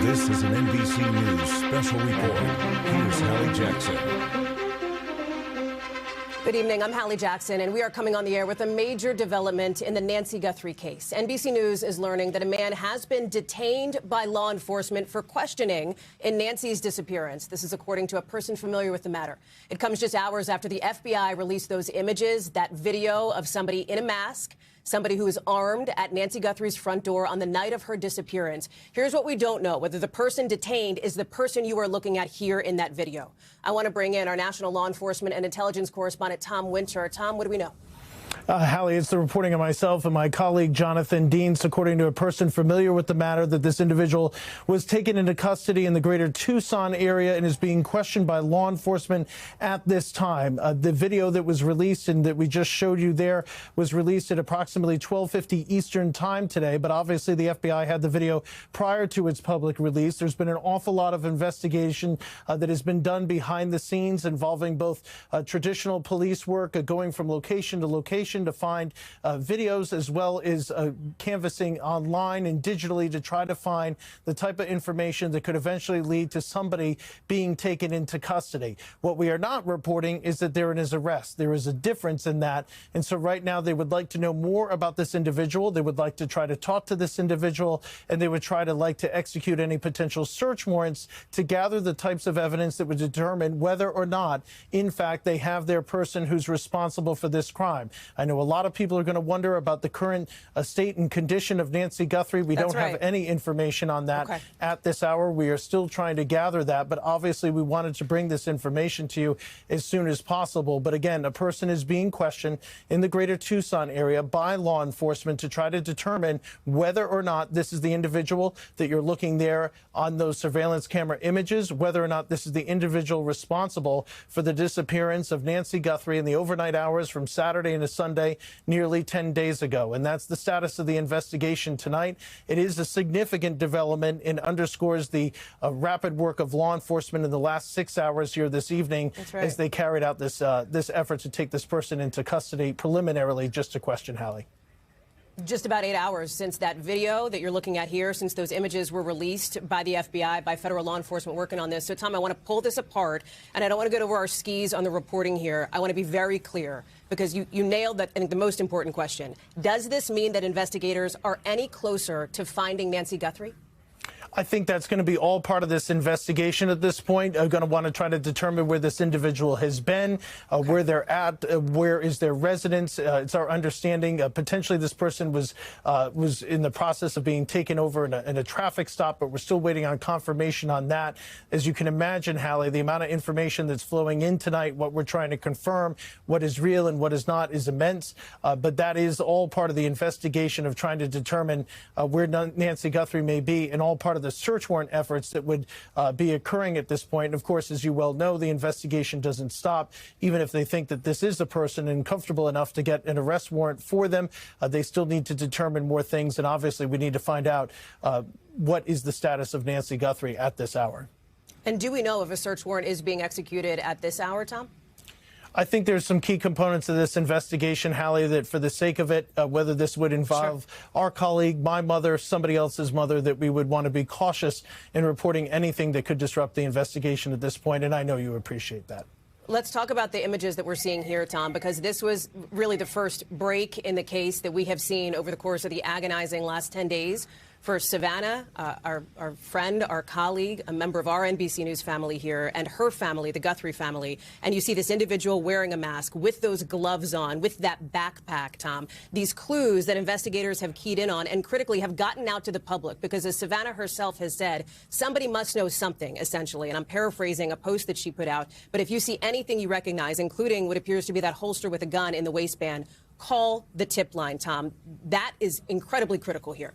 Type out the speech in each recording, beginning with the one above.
This is an NBC News special report. Here's Hallie Jackson. Good evening, I'm Hallie Jackson, and we are coming on the air with a major development in the Nancy Guthrie case. NBC News is learning that a man has been detained by law enforcement for questioning in Nancy's disappearance. This is according to a person familiar with the matter. It comes just hours after the FBI released those images, that video of somebody in a mask, somebody who is armed at Nancy Guthrie's front door on the night of her disappearance. Here's what we don't know, whether the person detained is the person you are looking at here in that video. I want to bring in our national law enforcement and intelligence correspondent, Tom Winter. Tom, what do we know? Hallie, it's the reporting of myself and my colleague Jonathan Deans, according to a person familiar with the matter, that this individual was taken into custody in the greater Tucson area and is being questioned by law enforcement at this time. The video that was released and that we just showed you there was released at approximately 12:50 Eastern time today. But obviously the FBI had the video prior to its public release. There's been an awful lot of investigation that has been done behind the scenes involving both traditional police work, going from location to location to find videos, as well as canvassing online and digitally to try to find the type of information that could eventually lead to somebody being taken into custody. What we are not reporting is that there is arrest. There is a difference in that. And so right now they would like to know more about this individual. They would like to try to talk to this individual, and they would try to execute any potential search warrants to gather the types of evidence that would determine whether or not, in fact, they have their person who's responsible for this crime. I know a lot of people are going to wonder about the current state and condition of Nancy Guthrie. We don't have any information on that at this hour. We are still trying to gather that, but obviously we wanted to bring this information to you as soon as possible. But again, a person is being questioned in the greater Tucson area by law enforcement to try to determine whether or not this is the individual that you're looking there on those surveillance camera images, whether or not this is the individual responsible for the disappearance of Nancy Guthrie in the overnight hours from Saturday into Sunday, nearly 10 days ago. And that's the status of the investigation tonight. It is a significant development and underscores the rapid work of law enforcement in the last 6 hours here this evening as they carried out this effort to take this person into custody preliminarily, just to question Hallie. Just about 8 hours since that video that you're looking at here, since those images were released by the FBI, by federal law enforcement working on this. So, Tom, I want to pull this apart, and I don't want to get over our skis on the reporting here. I want to be very clear, because you nailed that, I think, the most important question. Does this mean that investigators are any closer to finding Nancy Guthrie? I think that's going to be all part of this investigation at this point. I'm going to want to try to determine where this individual has been, where they're at, where is their residence. It's our understanding potentially this person was in the process of being taken over in a traffic stop, but we're still waiting on confirmation on that. As you can imagine, Hallie, the amount of information that's flowing in tonight, what we're trying to confirm, what is real and what is not, is immense. But that is all part of the investigation of trying to determine where Nancy Guthrie may be, and all part of the search warrant efforts that would be occurring at this point. And of course, as you well know, the investigation doesn't stop. Even if they think that this is the person and comfortable enough to get an arrest warrant for them, they still need to determine more things. And obviously, we need to find out what is the status of Nancy Guthrie at this hour. And do we know if a search warrant is being executed at this hour, Tom? I think there's some key components of this investigation, Hallie, that for the sake of it, whether this would involve our colleague, my mother, somebody else's mother, that we would want to be cautious in reporting anything that could disrupt the investigation at this point. And I know you appreciate that. Let's talk about the images that we're seeing here, Tom, because this was really the first break in the case that we have seen over the course of the agonizing last 10 days. For Savannah, our friend, our colleague, a member of our NBC News family here, and her family, the Guthrie family. And you see this individual wearing a mask with those gloves on, with that backpack, Tom. These clues that investigators have keyed in on and critically have gotten out to the public, because as Savannah herself has said, somebody must know something, essentially. And I'm paraphrasing a post that she put out. But if you see anything you recognize, including what appears to be that holster with a gun in the waistband, call the tip line, Tom. That is incredibly critical here.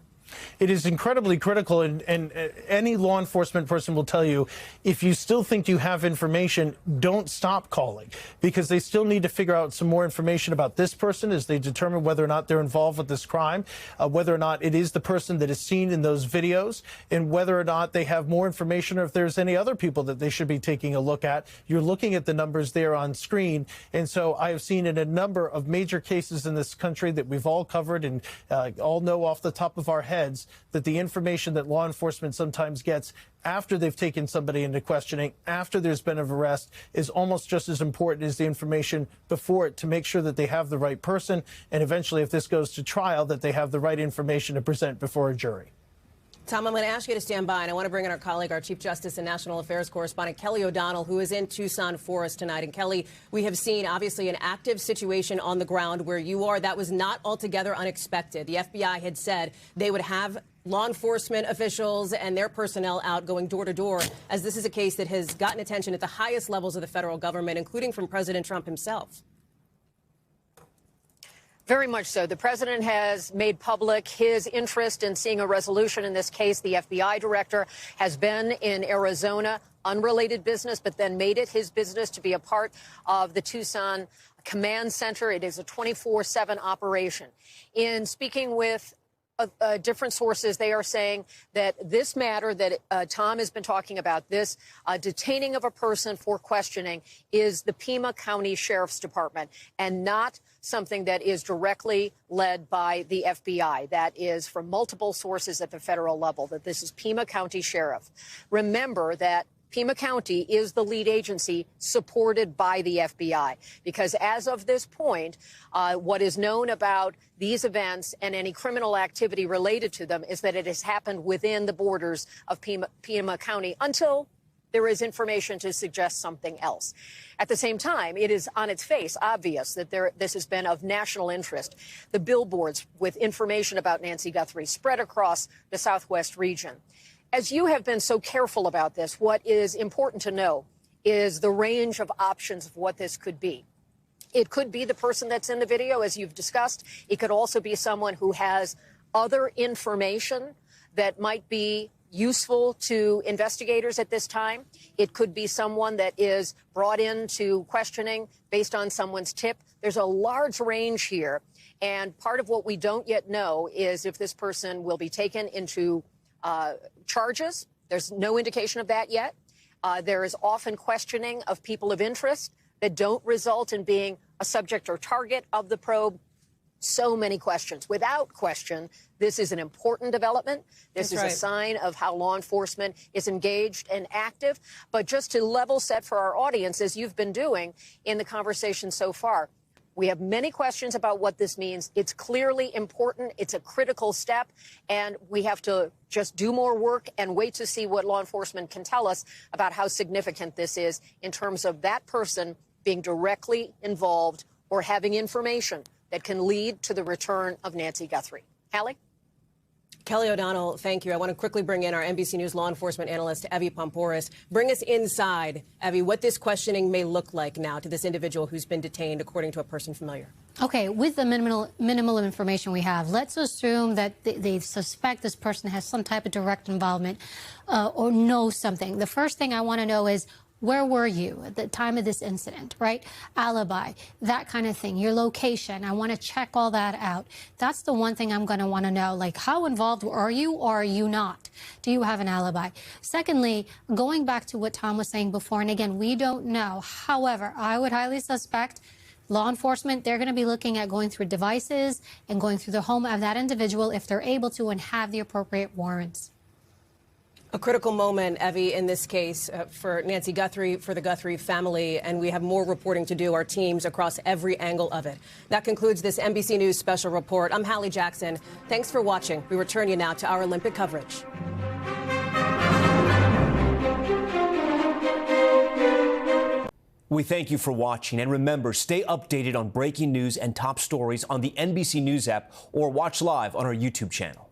It is incredibly critical, and any law enforcement person will tell you, if you still think you have information, don't stop calling, because they still need to figure out some more information about this person as they determine whether or not they're involved with this crime, whether or not it is the person that is seen in those videos, and whether or not they have more information or if there's any other people that they should be taking a look at. You're looking at the numbers there on screen, and so I have seen in a number of major cases in this country that we've all covered and all know off the top of our head heads that the information that law enforcement sometimes gets after they've taken somebody into questioning, after there's been an arrest, is almost just as important as the information before it, to make sure that they have the right person, and eventually, if this goes to trial, that they have the right information to present before a jury. Tom, I'm going to ask you to stand by, and I want to bring in our colleague, our Chief Justice and National Affairs correspondent, Kelly O'Donnell, who is in Tucson for us tonight. And Kelly, we have seen, obviously, an active situation on the ground where you are. That was not altogether unexpected. The FBI had said they would have law enforcement officials and their personnel out going door to door, as this is a case that has gotten attention at the highest levels of the federal government, including from President Trump himself. Very much so. The president has made public his interest in seeing a resolution in this case. The FBI director has been in Arizona, unrelated business, but then made it his business to be a part of the Tucson Command Center. It is a 24/7 operation. In speaking with different sources, they are saying that this matter that Tom has been talking about, this detaining of a person for questioning, is the Pima County Sheriff's Department and not something that is directly led by the FBI. That is from multiple sources at the federal level, that this is Pima County Sheriff. Remember that Pima County is the lead agency supported by the FBI, because as of this point, what is known about these events and any criminal activity related to them is that it has happened within the borders of Pima County until there is information to suggest something else. At the same time, it is on its face obvious that this has been of national interest. The billboards with information about Nancy Guthrie spread across the Southwest region. As you have been so careful about this, what is important to know is the range of options of what this could be. It could be the person that's in the video, as you've discussed. It could also be someone who has other information that might be useful to investigators at this time. It could be someone that is brought into questioning based on someone's tip. There's a large range here. And part of what we don't yet know is if this person will be taken into charges. There's no indication of that yet. There is often questioning of people of interest that don't result in being a subject or target of the probe. So many questions. Without question, this is an important development. This is a sign of how law enforcement is engaged and active. But just to level set for our audience, as you've been doing in the conversation so far, we have many questions about what this means. It's clearly important. It's a critical step, and we have to just do more work and wait to see what law enforcement can tell us about how significant this is in terms of that person being directly involved or having information that can lead to the return of Nancy Guthrie. Hallie? Kelly O'Donnell, thank you. I want to quickly bring in our NBC News law enforcement analyst, Evie Pomporis. Bring us inside, Evie, what this questioning may look like now to this individual who's been detained, according to a person familiar. Okay, with the minimal information we have, let's assume that they suspect this person has some type of direct involvement or knows something. The first thing I want to know is, where were you at the time of this incident, right? Alibi, that kind of thing. Your location, I want to check all that out. That's the one thing I'm going to want to know. Like, how involved are you or are you not? Do you have an alibi? Secondly, going back to what Tom was saying before, and again, we don't know. However, I would highly suspect law enforcement, they're going to be looking at going through devices and going through the home of that individual if they're able to and have the appropriate warrants. A critical moment, Evie, in this case for Nancy Guthrie, for the Guthrie family, and we have more reporting to do, our teams across every angle of it. That concludes this NBC News special report. I'm Hallie Jackson. Thanks for watching. We return you now to our Olympic coverage. We thank you for watching, and remember, stay updated on breaking news and top stories on the NBC News app or watch live on our YouTube channel.